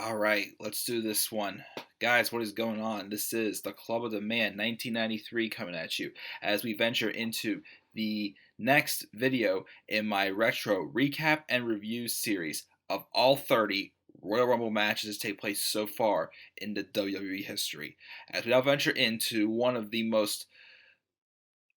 All right, let's do this one. Guys, what is going on? This is the Club of the Man 1993 coming at you as we venture into the next video in my retro recap and review series of all 30 Royal Rumble matches that take place so far in the WWE history. As we now venture into one of the most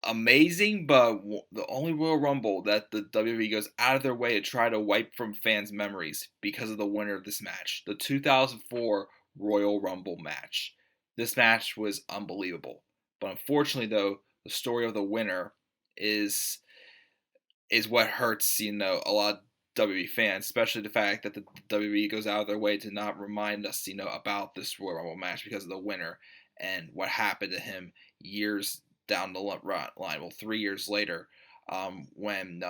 amazing, but the only Royal Rumble that the WWE goes out of their way to try to wipe from fans' memories because of the winner of this match, the 2004 Royal Rumble match. This match was unbelievable, but unfortunately, though, the story of the winner is what hurts a lot of WWE fans, especially the fact that the WWE goes out of their way to not remind us about this Royal Rumble match because of the winner and what happened to him years down the line. Well, 3 years later, when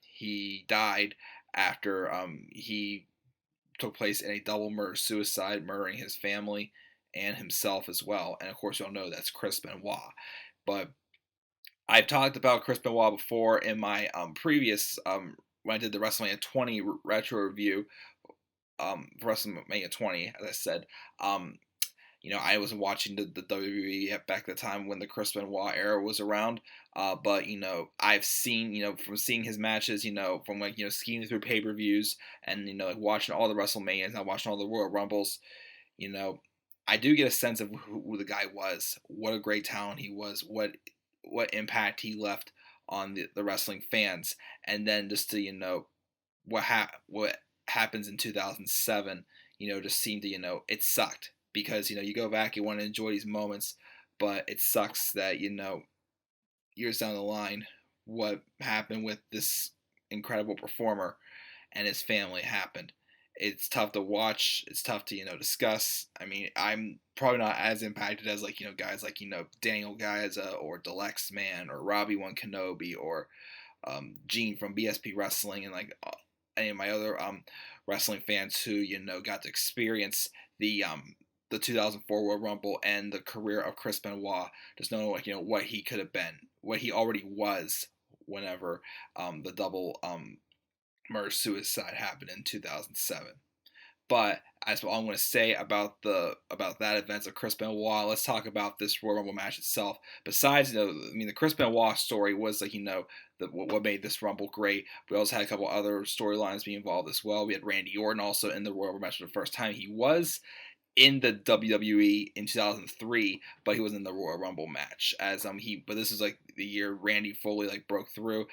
he died after he took place in a double murder suicide, murdering his family and himself as well. And of course, you'll know that's Chris Benoit. But I've talked about Chris Benoit before in my previous when I did the Wrestlemania 20 retro review. For Wrestlemania 20, as I said, I wasn't watching the WWE back at the time when the Chris Benoit era was around. But I've seen, from seeing his matches, from skiing through pay-per-views and watching all the WrestleManias, and watching all the Royal Rumbles, I do get a sense of who the guy was, what a great talent he was, what impact he left on the wrestling fans, and then just to what happens in 2007, just seemed to it sucked because you go back, you want to enjoy these moments, but it sucks that years down the line what happened with this incredible performer and his family happened. It's tough to watch. It's tough to discuss. I mean, I'm probably not as impacted as guys like Daniel Garza or Deluxe Man or Robbie One Kenobi or Gene from BSP Wrestling and any of my other wrestling fans who got to experience the 2004 World Rumble and the career of Chris Benoit. Just knowing what he could have been, what he already was whenever the double murder suicide happened in 2007. But that's all I'm going to say about that event of Chris Benoit. Let's talk about this Royal Rumble match itself. Besides, the Chris Benoit story was what made this Rumble great. We also had a couple other storylines being involved as well. We had Randy Orton also in the Royal Rumble match for the first time. He was in the WWE in 2003, but he was in the Royal Rumble match but this is the year Randy fully broke through.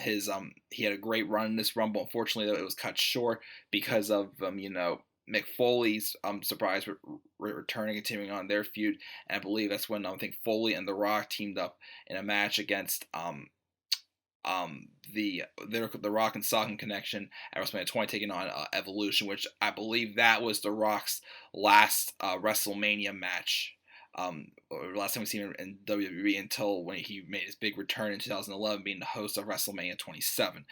He had a great run in this Rumble. Unfortunately, though, it was cut short because of Mick Foley's surprise returning, continuing on their feud, and I believe that's when I think Foley and The Rock teamed up in a match against the Rock and Socken Connection at WrestleMania 20, taking on Evolution, which I believe that was The Rock's last WrestleMania match. Last time we seen him in WWE until when he made his big return in 2011, being the host of WrestleMania 27.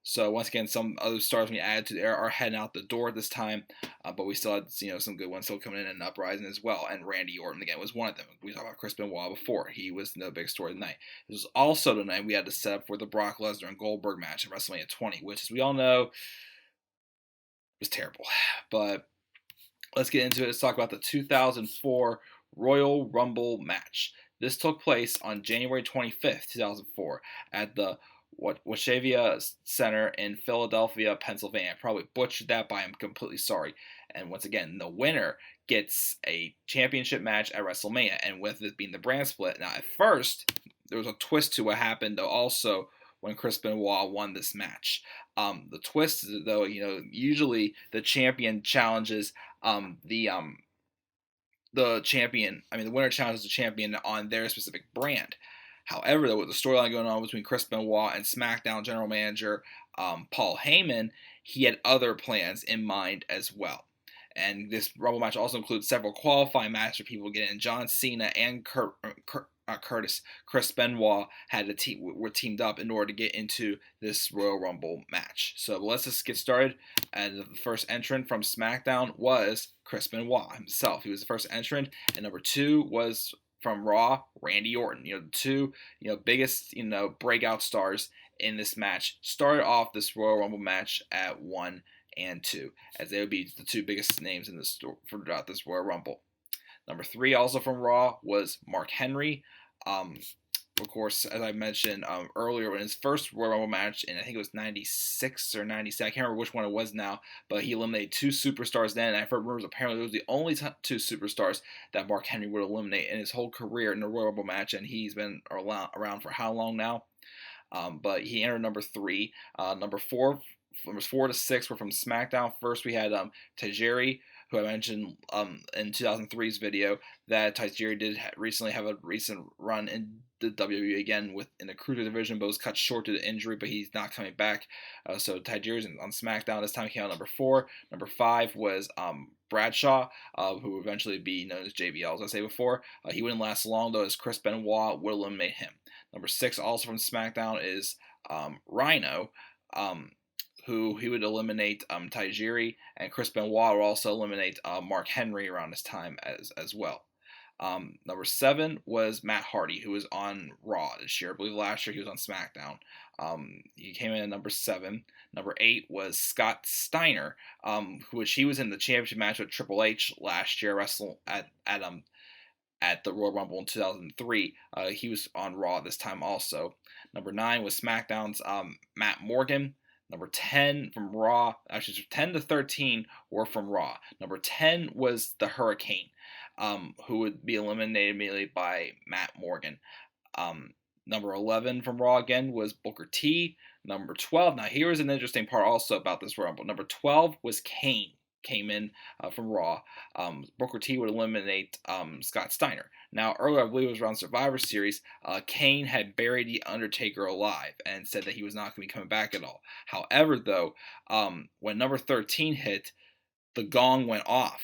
So once again, some other stars we added to there are heading out the door this time, but we still had some good ones still coming in and Uprising as well. And Randy Orton again was one of them. We talked about Chris Benoit before; he was the big story of the night. This was also the night we had to set up for the Brock Lesnar and Goldberg match at WrestleMania 20, which, as we all know, was terrible. But let's get into it. Let's talk about the 2004 Royal Rumble match. This took place on January 25th, 2004, at the Wachovia Center in Philadelphia, Pennsylvania. I probably butchered that, but I'm completely sorry. And once again, the winner gets a championship match at WrestleMania, and with it being the brand split. Now, at first, there was a twist to what happened, though, also when Chris Benoit won this match. The twist, though, usually the champion challenges the champion. The winner challenges the champion on their specific brand. However, though, with the storyline going on between Chris Benoit and SmackDown general manager Paul Heyman, he had other plans in mind as well. And this Rumble match also includes several qualifying matches for people getting in. John Cena and Chris Benoit were teamed up in order to get into this Royal Rumble match. So let's just get started. And the first entrant from SmackDown was Chris Benoit himself. He was the first entrant, and number 2 was from Raw, Randy Orton. The two biggest breakout stars in this match started off this Royal Rumble match at 1 and 2, as they would be the 2 biggest names in this throughout this Royal Rumble. Number 3, also from Raw, was Mark Henry. Of course, as I mentioned earlier, in his first Royal Rumble match, and I think it was 96 or 97, I can't remember which one it was now, but he eliminated 2 superstars then, and I've heard rumors apparently it was the only 2 superstars that Mark Henry would eliminate in his whole career in a Royal Rumble match, and he's been around for how long now? But he entered number 3. Numbers 4 to 6 were from SmackDown. First, we had Tajiri, who I mentioned in 2003's video, that Tajiri did recently have a recent run in the WWE again in the cruiser division, but was cut short due to injury, but he's not coming back. So Tajiri's on SmackDown. This time he came out number 4. Number 5 was Bradshaw, who would eventually be known as JBL, as I say before. He wouldn't last long, though, as Chris Benoit would eliminate him. Number 6, also from SmackDown, is Rhino, who he would eliminate Tajiri, and Chris Benoit would also eliminate Mark Henry around this time as well. Number 7 was Matt Hardy, who was on Raw this year. I believe last year he was on SmackDown. He came in at number 7. Number 8 was Scott Steiner, which he was in the championship match with Triple H last year, wrestling at the Royal Rumble in 2003. He was on Raw this time also. Number 9 was SmackDown's Matt Morgan. Number 10 from Raw, actually 10 to 13 were from Raw. Number 10 was the Hurricane, who would be eliminated immediately by Matt Morgan. Number 11 from Raw again was Booker T. Number 12, now here's an interesting part also about this Rumble. Number 12 was Kane. Came in from Raw. Booker T would eliminate Scott Steiner. Now, earlier, I believe it was around Survivor Series, Kane had buried The Undertaker alive and said that he was not going to be coming back at all. However, though, when number 13 hit, the gong went off.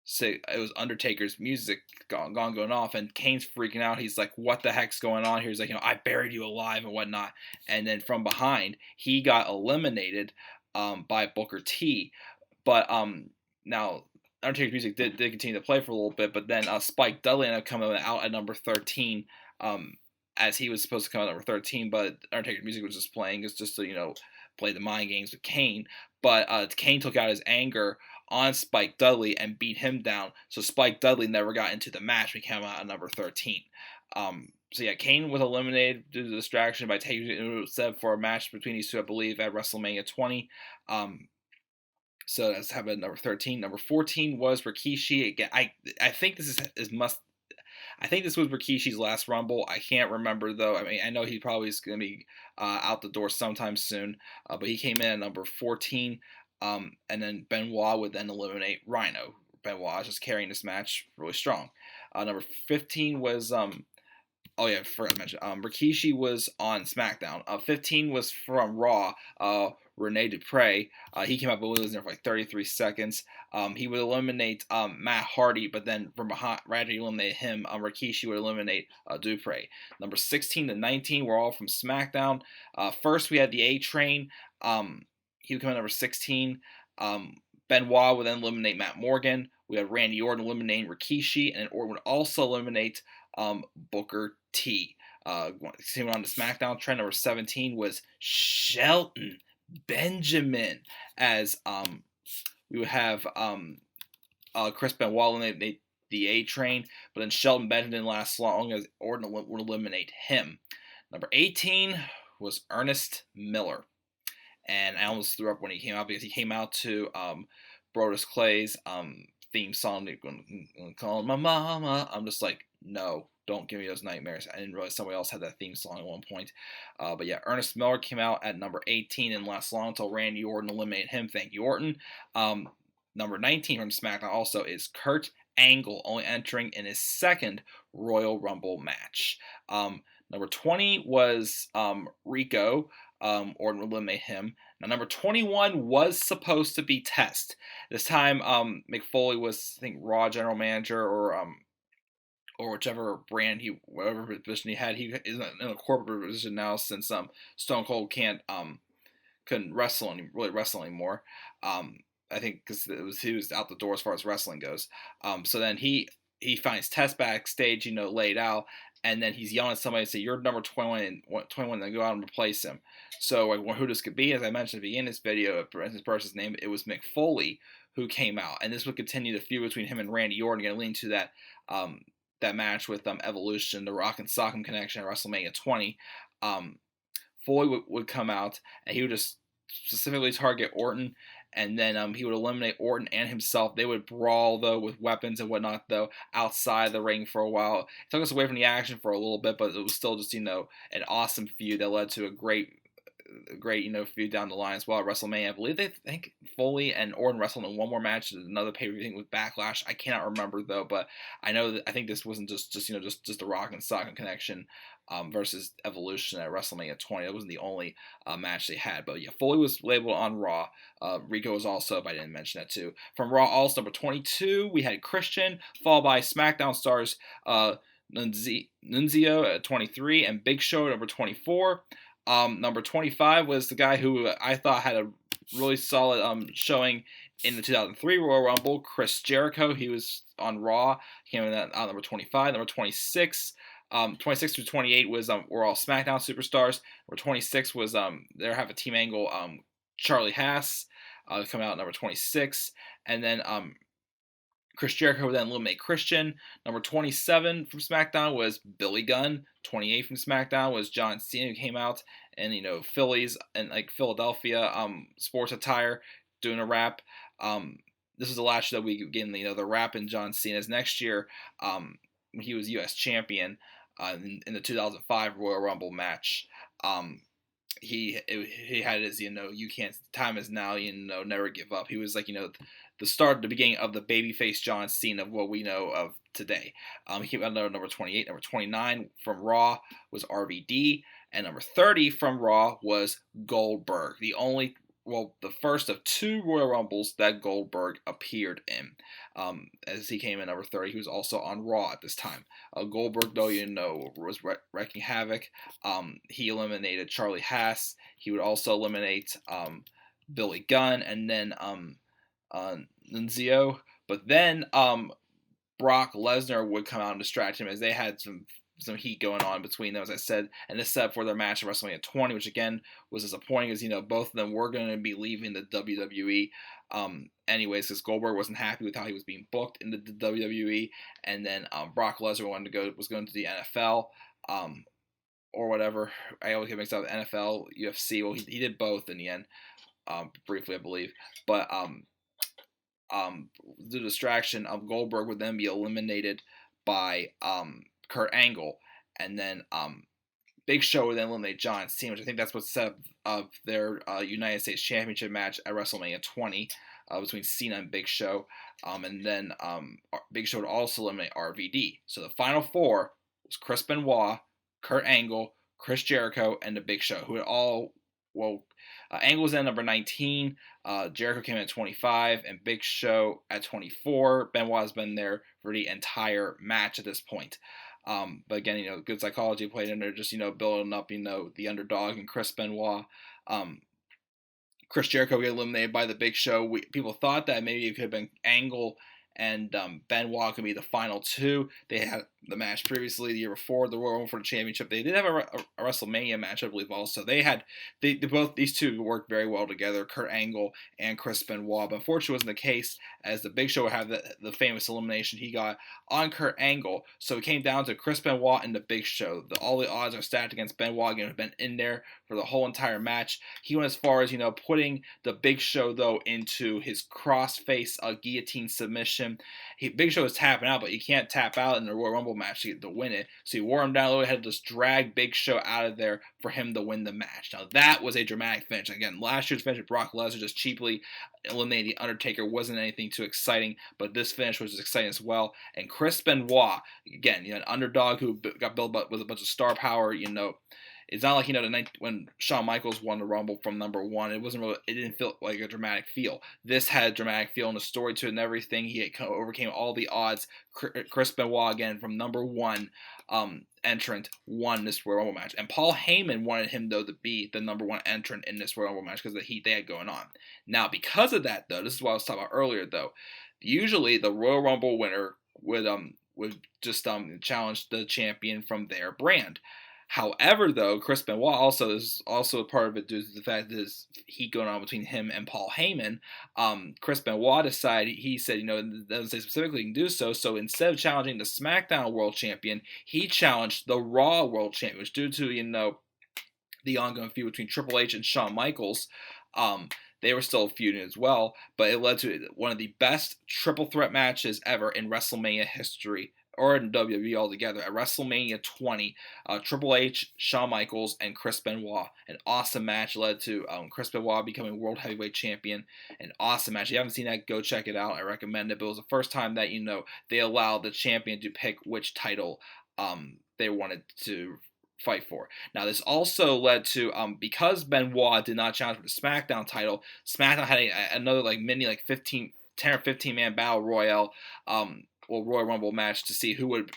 So it was Undertaker's music gong going off, and Kane's freaking out. He's like, what the heck's going on here? He's like, I buried you alive and whatnot. And then from behind, he got eliminated by Booker T. But now Undertaker's music did continue to play for a little bit, but then Spike Dudley ended up coming out at number 13, as he was supposed to come out at number 13, but Undertaker's music was just playing. It's just to play the mind games with Kane. But Kane took out his anger on Spike Dudley and beat him down. So Spike Dudley never got into the match. He came out at number 13. So yeah, Kane was eliminated due to the distraction by taking it set for a match between these two, I believe, at WrestleMania 20. So that's how about number 13. Number 14 was Rikishi. Again, I think this I think this was Rikishi's last Rumble. I can't remember though. I mean, I know he probably is going to be out the door sometime soon. But he came in at number 14. And then Benoit would then eliminate Rhino. Benoit is just carrying this match really strong. Number 15 was oh yeah, I forgot to mention. Rikishi was on SmackDown. 15 was from Raw. Rene Dupree. He came out, but was there for like 33 seconds. He would eliminate Matt Hardy, but then from behind, right after he eliminated him, Rikishi would eliminate Dupree. Number 16 to 19 were all from SmackDown. First, we had the A-Train. He would come in number 16. Benoit would then eliminate Matt Morgan. We had Randy Orton eliminating Rikishi, and then Orton would also eliminate Booker T. Same on the SmackDown trend. Number 17 was Shelton Benjamin, as we would have Chris Benoit eliminate the A-Train, but then Shelton Benjamin didn't last long as Orton would eliminate him. Number 18 was Ernest Miller, and I almost threw up when he came out because he came out to Brodus Clay's theme song, "Call My Mama." I'm just like, no, don't give me those nightmares. I didn't realize somebody else had that theme song at one point. But yeah, Ernest Miller came out at number 18 and last long until Randy Orton eliminated him. Thank you, Orton. Number 19 from SmackDown also is Kurt Angle, only entering in his second Royal Rumble match. Number 20 was Rico. Orton would eliminate him. Now, number 21 was supposed to be Test. This time, Mick Foley was, I think, Raw general manager or whichever brand whatever position he had. He is in a corporate position now since Stone Cold couldn't really wrestle anymore. I think because he was out the door as far as wrestling goes. So then he finds Test backstage, laid out, and then he's yelling at somebody and say, "You're number 21, then go out and replace him." So like, who this could be, as I mentioned at the beginning of this video, this person's name, it was Mick Foley who came out, and this would continue the feud between him and Randy Orton, going to lead to that match with Evolution, the Rock and Sock'em connection at WrestleMania 20. Foley would come out, and he would just specifically target Orton, and then he would eliminate Orton and himself. They would brawl, though, with weapons and whatnot, though, outside the ring for a while. It took us away from the action for a little bit, but it was still just, an awesome feud that led to a great feud down the line as well at WrestleMania. I believe they think Foley and Orton wrestled in one more match, another pay-per-view with Backlash. I cannot remember though, but I know that I think this wasn't just the Rock and Sock'em connection versus Evolution at WrestleMania 20. That wasn't the only match they had, but yeah, Foley was labeled on Raw. Rico was also, if I didn't mention that too. From Raw, also number 22, we had Christian, followed by SmackDown stars Nunzio at 23 and Big Show at number 24. Number 25 was the guy who I thought had a really solid showing in the 2003 Royal Rumble, Chris Jericho. He was on Raw. He came in at number 25. Number 26, 26 through 28 were all SmackDown superstars. Number 26 was there have a team angle, Charlie Haas coming out at number 26, and then Chris Jericho would then eliminate Christian. Number 27 from SmackDown was Billy Gunn. 28 from SmackDown was John Cena, who came out and Phillies and like Philadelphia sports attire doing a rap. This is the last year that we begin the rap in John Cena's next year. He was U.S. champion in the 2005 Royal Rumble match. He had his you can't, time is now, never give up. He was like the start, the beginning of the babyface John Cena of what we know of today. He came out number 28. Number 29 from Raw was RVD, and number 30 from Raw was Goldberg. The first of two Royal Rumbles that Goldberg appeared in. As he came in number 30, he was also on Raw at this time. Goldberg, though, was wrecking havoc. He eliminated Charlie Haas. He would also eliminate Billy Gunn, and then Nunzio. But then Brock Lesnar would come out and distract him, as they had some heat going on between them, as I said, and this set up for their match at WrestleMania 20, which again was disappointing, as both of them were going to be leaving the WWE anyways, because Goldberg wasn't happy with how he was being booked in the WWE, and then Brock Lesnar was going to the NFL or whatever. I always get mixed up with NFL, UFC. Well, he did both in the end, briefly I believe, but the distraction of Goldberg would then be eliminated by Kurt Angle, and then Big Show would then eliminate John Cena, which I think that's what set up of their United States Championship match at WrestleMania 20 between Cena and Big Show, and then Big Show would also eliminate RVD. So the final four was Chris Benoit, Kurt Angle, Chris Jericho, and the Big Show, who had all, Angle was in number 19, Jericho came in at 25, and Big Show at 24. Benoit has been there for the entire match at this point. But again, good psychology played in there, just, building up, the underdog and Chris Benoit. Chris Jericho get eliminated by the Big Show. People thought that maybe it could have been Angle and Benoit could be the final two. They had the match previously the year before, the Royal Rumble for the championship. They did have a WrestleMania match, I believe, also. Both these two worked very well together, Kurt Angle and Chris Benoit. But unfortunately, it wasn't the case, as the Big Show would have the famous elimination he got on Kurt Angle. So it came down to Chris Benoit and the Big Show. All the odds are stacked against Benoit. Again, had been in there for the whole entire match. He went as far as putting the Big Show though into his crossface guillotine submission. Big Show was tapping out, but you can't tap out in the Royal Rumble match to win it. So he wore him down a little, had to just drag Big Show out of there for him to win the match. Now that was a dramatic finish. Again, last year's finish with Brock Lesnar just cheaply eliminating The Undertaker wasn't anything too exciting, but this finish was exciting as well. And Chris Benoit, again, an underdog who got built up with a bunch of star power. It's not like when Shawn Michaels won the Rumble from number one. It didn't feel like a dramatic feel. This had a dramatic feel and a story to it and everything. He overcame all the odds. Chris Benoit, again, from number one entrant, won this Royal Rumble match. And Paul Heyman wanted him, though, to be the number one entrant in this Royal Rumble match because of the heat they had going on. Now, because of that, though, this is what I was talking about earlier, though. Usually, the Royal Rumble winner would would just challenge the champion from their brand. However, though, Chris Benoit also is also a part of it due to the fact that there's heat going on between him and Paul Heyman. Chris Benoit decided, he said, it doesn't say specifically he can do so. So instead of challenging the SmackDown World Champion, he challenged the Raw World Champion, which due to the ongoing feud between Triple H and Shawn Michaels. They were still feuding as well, but it led to one of the best triple threat matches ever in WrestleMania history, or in WWE altogether. At WrestleMania 20, Triple H, Shawn Michaels, and Chris Benoit. An awesome match led to Chris Benoit becoming World Heavyweight Champion. An awesome match. If you haven't seen that, go check it out. I recommend it. But it was the first time that they allowed the champion to pick which title they wanted to fight for. Now, this also led to because Benoit did not challenge for the SmackDown title. SmackDown had another mini 10 or 15 man battle royale, Royal Rumble match to see who would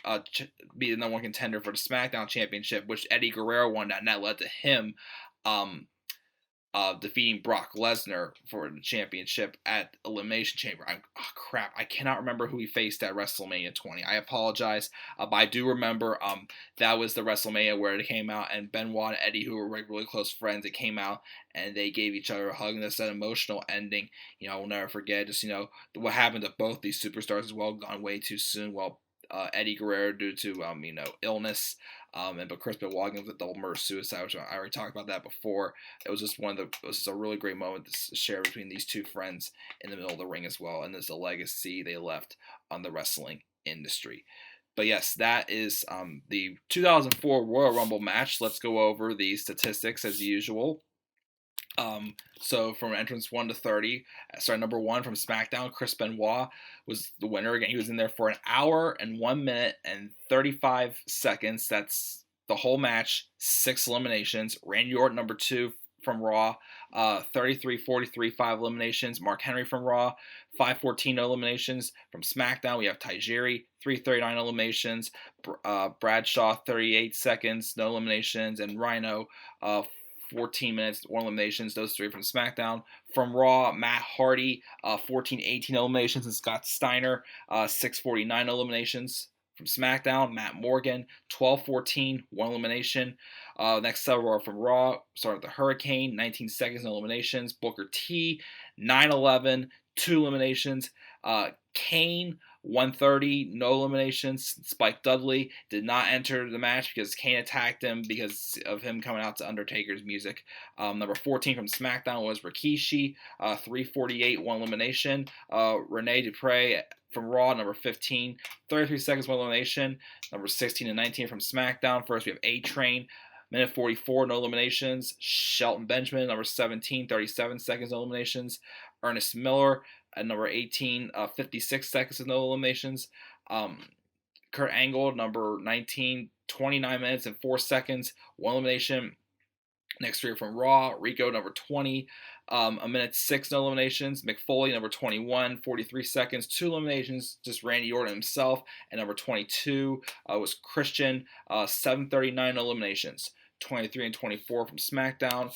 be the number one contender for the SmackDown Championship, which Eddie Guerrero won that, and that led to him defeating Brock Lesnar for the championship at Elimination Chamber. I cannot remember who he faced at WrestleMania 20. I apologize, but I do remember that was the WrestleMania where it came out, and Benoit and Eddie, who were really close friends, it came out and they gave each other a hug, and that's an emotional ending. I will never forget. Just what happened to both these superstars as well, gone way too soon. Well, Eddie Guerrero due to illness, but Chris Benoit with the double murder suicide, which I already talked about that before. It was just a really great moment to share between these two friends in the middle of the ring as well, and there's a legacy they left on the wrestling industry. But yes, that is the 2004 Royal Rumble match. Let's go over the statistics as usual. So from entrance 1 to 30, number 1 from SmackDown, Chris Benoit was the winner. Again, he was in there for an hour and 1 minute and 35 seconds. That's the whole match, 6 eliminations. Randy Orton, number 2 from Raw, 33-43, 5 eliminations. Mark Henry from Raw, 5-14, no eliminations. From SmackDown, we have Tajiri, 339 eliminations. Bradshaw, 38 seconds, no eliminations. And Rhino, 14 minutes, 1 eliminations. Those 3 from SmackDown. From Raw, Matt Hardy, 14-18 eliminations, and Scott Steiner, 6-49 eliminations. From SmackDown, Matt Morgan, 12-14, 1 elimination. Next several are from Raw, starting with the Hurricane, 19 seconds, no eliminations. Booker T, 9-11, 2 eliminations. Kane, 130, no eliminations. Spike Dudley did not enter the match because Kane attacked him because of him coming out to Undertaker's music. Number 14 from SmackDown was Rikishi, 348, 1 elimination. Rene Dupree from Raw, number 15, 33 seconds, 1 elimination. Number 16 and 19 from SmackDown. First we have A-Train, minute 44, no eliminations. Shelton Benjamin, number 17, 37 seconds, no eliminations. Ernest Miller at number 18, 56 seconds of no eliminations. Kurt Angle, number 19, 29 minutes and 4 seconds, 1 elimination. Next 3 from Raw, Rico, number 20, a minute 6, no eliminations. Mick Foley, number 21, 43 seconds, 2 eliminations, just Randy Orton himself. And number 22 was Christian, 739, no eliminations. 23 and 24 from SmackDown.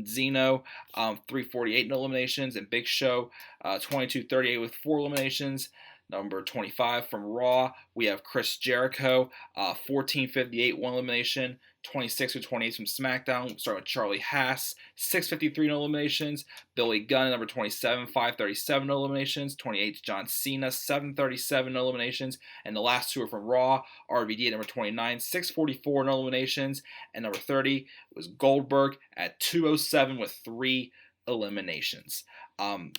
Zeno, 348 no eliminations, and Big Show, 22-38 with 4 eliminations. Number 25 from Raw, we have Chris Jericho, 14-58, 1 elimination. 26-28 from SmackDown, starting with Charlie Haas, 653 no eliminations. Billy Gunn, number 27, 537 no eliminations. 28 John Cena, 737 no eliminations. And the last 2 are from Raw, RVD at number 29, 644 no eliminations. And number 30 was Goldberg at 207 with 3 eliminations. Of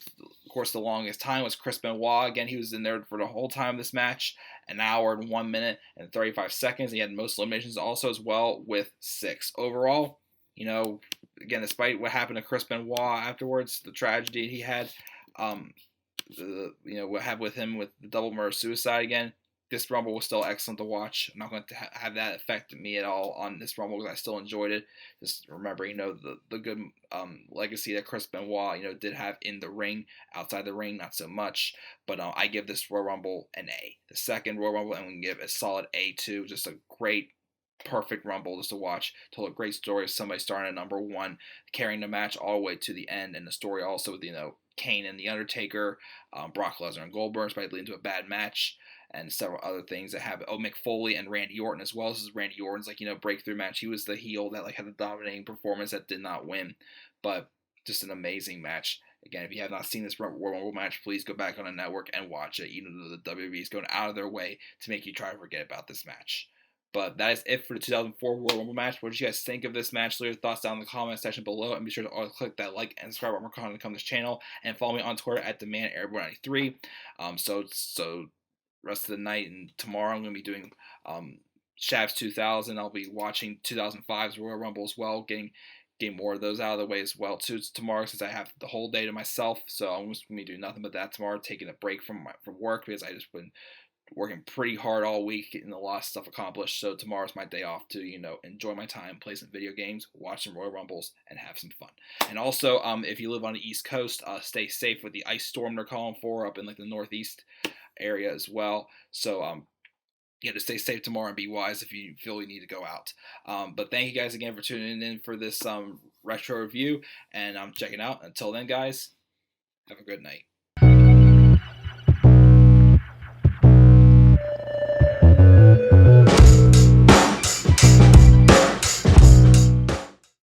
course, the longest time was Chris Benoit. Again, he was in there for the whole time of this match, an hour and 1 minute and 35 seconds. He had most eliminations also as well with 6. Overall, again, despite what happened to Chris Benoit afterwards, the tragedy he had, what happened with him with the double murder suicide again, this Rumble was still excellent to watch. I'm not going to have that affect me at all on this Rumble because I still enjoyed it. Just remembering, the good legacy that Chris Benoit, did have in the ring. Outside the ring, not so much. But I give this Royal Rumble an A. The second Royal Rumble, and we can give a solid A2. Just a great, perfect Rumble just to watch. Told a great story of somebody starting at number 1, carrying the match all the way to the end, and the story also with, Kane and The Undertaker, Brock Lesnar and Goldberg, might lead into a bad match, and several other things that happen. Oh, Mick Foley and Randy Orton as well. This is Randy Orton's breakthrough match. He was the heel that had a dominating performance that did not win, but just an amazing match. Again, if you have not seen this Royal Rumble match, please go back on the network and watch it. Even though the WWE is going out of their way to make you try to forget about this match. But that is it for the 2004 Royal Rumble match. What did you guys think of this match? Leave your thoughts down in the comment section below. And be sure to click that like and subscribe for more content to come to this channel. And follow me on Twitter at DemandAirborne93. So rest of the night and tomorrow I'm going to be doing Shabs 2000. I'll be watching 2005's Royal Rumble as well, getting more of those out of the way as well too tomorrow, since I have the whole day to myself. So I'm just going to be doing nothing but that tomorrow, taking a break from work because I just been working pretty hard all week, getting a lot of stuff accomplished. So tomorrow's my day off to enjoy my time, play some video games, watch some Royal Rumbles, and have some fun. And also, if you live on the East Coast, stay safe with the ice storm they're calling for up in the Northeast area as well. So to stay safe tomorrow and be wise if you feel you need to go out. But thank you guys again for tuning in for this retro review, and I'm checking out. Until then, guys, have a good night.